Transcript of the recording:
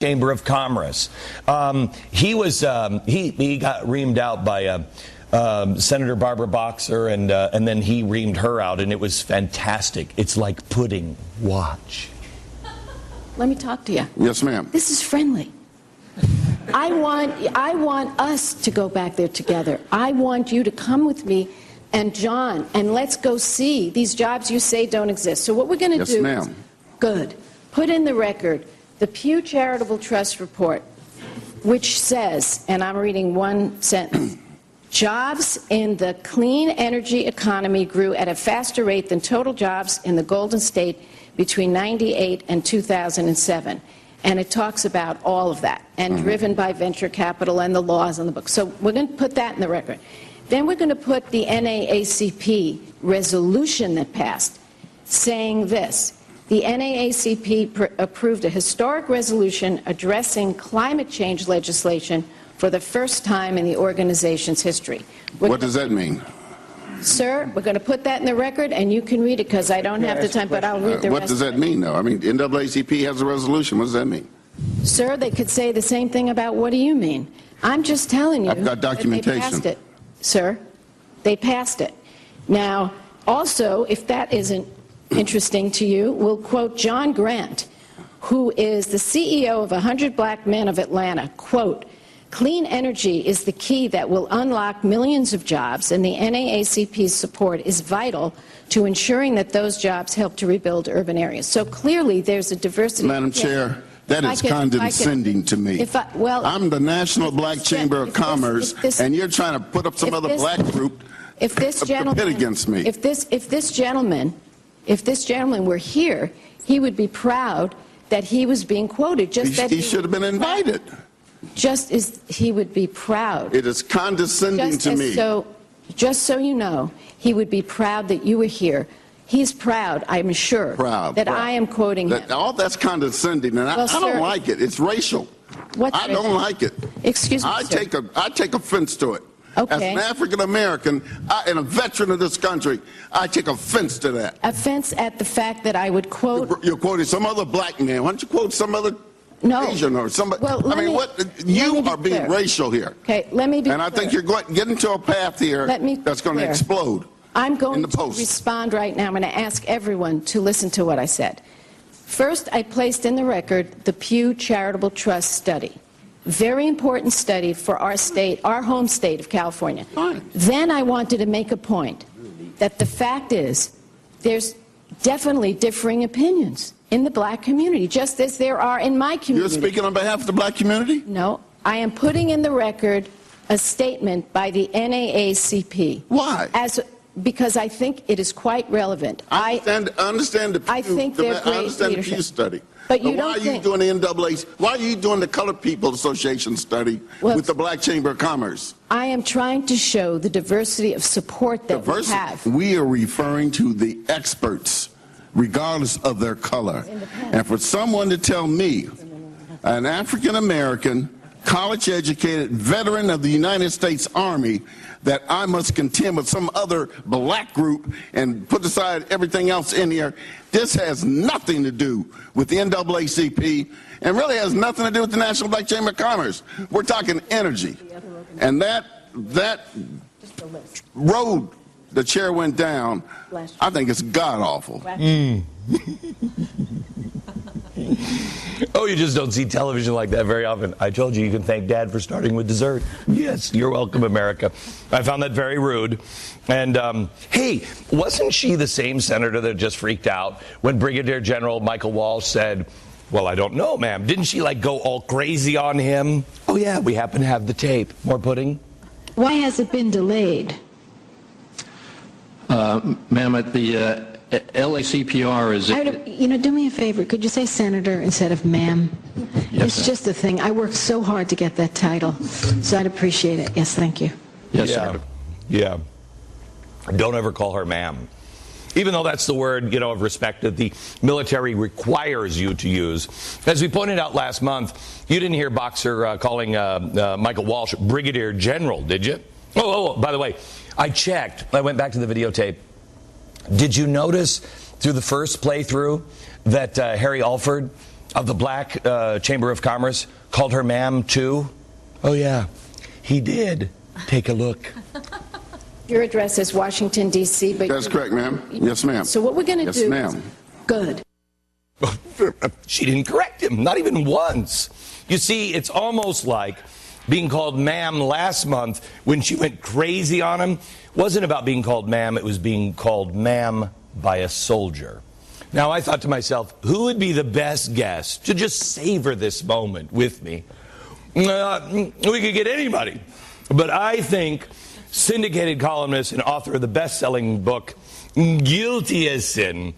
Chamber of Commerce. He got reamed out by Senator Barbara Boxer, and then he reamed her out, and it was fantastic. It's like pudding. Watch. Let me talk to you. Yes, ma'am. This is friendly. I want us to go back there together. I want you to come with me and John, and let's go see these jobs you say don't exist. So what we're going to do is, good, put in the record the Pew Charitable Trust report, which says, and I'm reading one sentence, jobs in the clean energy economy grew at a faster rate than total jobs in the Golden State between 98 and 2007. And it talks about all of that, and driven by venture capital and the laws on the books. So we're going to put that in the record. Then we're going to put the NAACP resolution that passed, saying this: the NAACP approved a historic resolution addressing climate change legislation for the first time in the organization's history. What does that mean? Sir, we're going to put that in the record, and you can read it because I don't have the time, but I'll read the rest. What does that mean, though? I mean, NAACP has a resolution. What does that mean? Sir, they could say the same thing about what do you mean? I'm just telling you. I've got documentation. They passed it, sir. They passed it. Now, also, if that isn't interesting to you, we'll quote John Grant, who is the CEO of 100 Black Men of Atlanta, quote, "Clean energy is the key that will unlock millions of jobs, and the NAACP's support is vital to ensuring that those jobs help to rebuild urban areas." So clearly there's a diversity. Madam Chair, that is condescending to me. I'm the National Black Chamber of Commerce, and you're trying to put up some other black group to pit against me. If this gentleman were here, he would be proud that he was being quoted. He should have been invited. Just as he would be proud. It is condescending to me. Just so you know, he would be proud that you were here. He's proud, I'm sure, that I am quoting him. All that's condescending, and I don't like it. It's racial. I don't like it. Excuse me, sir. I take offense to it. Okay. As an African American and a veteran of this country, I take offense to that. Offense at the fact that I would quote. You're quoting some other black man. Why don't you quote some other Asian or somebody? Well, I mean, you are being racial here. Okay, let me be clear. I think you're getting to a path here that's going to explode. I'm going to respond right now. I'm going to ask everyone to listen to what I said. First, I placed in the record the Pew Charitable Trust study. Very important study for our state, our home state of California. Fine. Then I wanted to make a point that the fact is there's definitely differing opinions in the black community, just as there are in my community. You're speaking on behalf of the black community? No, I am putting in the record a statement by the NAACP. Why? Because I think it is quite relevant. I understand the Pew, I think they're great leadership. The Pew study. But why are you doing the NAACP? Why are you doing the Colored People Association study with the Black Chamber of Commerce? I am trying to show the diversity of support that we have. We are referring to the experts, regardless of their color. And for someone to tell me, an African American, college-educated veteran of the United States Army, that I must contend with some other black group and put aside everything else in here, this has nothing to do with the NAACP and really has nothing to do with the National Black Chamber of Commerce. We're talking energy. And that road the chair went down, I think it's god-awful. Oh, you just don't see television like that very often. I told you can thank Dad for starting with dessert. Yes, you're welcome, America. I found that very rude. And, hey, wasn't she the same senator that just freaked out when Brigadier General Michael Walsh said, "Well, I don't know, ma'am"? Didn't she, go all crazy on him? Oh, yeah, we happen to have the tape. More pudding? Why has it been delayed? Ma'am, at the LACPR is... do me a favor. Could you say senator instead of ma'am? Yes, it's just a thing. I worked so hard to get that title, so I'd appreciate it. Yes, thank you. Yes, sir. Yeah. Don't ever call her ma'am. Even though that's the word, of respect that the military requires you to use. As we pointed out last month, you didn't hear Boxer calling Michael Walsh Brigadier General, did you? Oh, by the way, I checked. I went back to the videotape. Did you notice through the first playthrough that Harry Alford of the Black Chamber of Commerce called her ma'am too? Oh yeah, he did. Take a look. Your address is Washington, D.C., but... That's correct, ma'am. Yes, ma'am. So what we're going to do... Yes, ma'am. Good. She didn't correct him, not even once. You see, it's almost like being called ma'am last month when she went crazy on him wasn't about being called ma'am, it was being called ma'am by a soldier. Now, I thought to myself, who would be the best guest to just savor this moment with me? We could get anybody. But I think syndicated columnist and author of the best-selling book, Guilty as Sin,